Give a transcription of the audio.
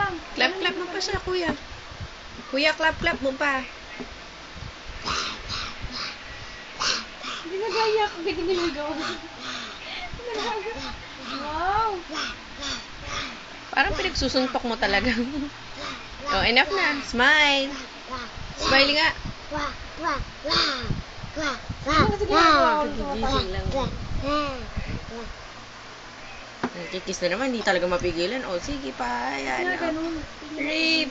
lang. Clap, clap mo pa siya, kuya. Kuya, clap, clap mo pa. Hindi nagayak. Hindi ginagawa. Wow. Parang pinagsusuntok mo talaga. Oh, enough na. Smile. Smile nga. Ano kasi ginagawa ko? Gigising lang. Nakikis na naman, hindi talaga mapigilan. O, sige pa. Ayan. Ganun. Rape.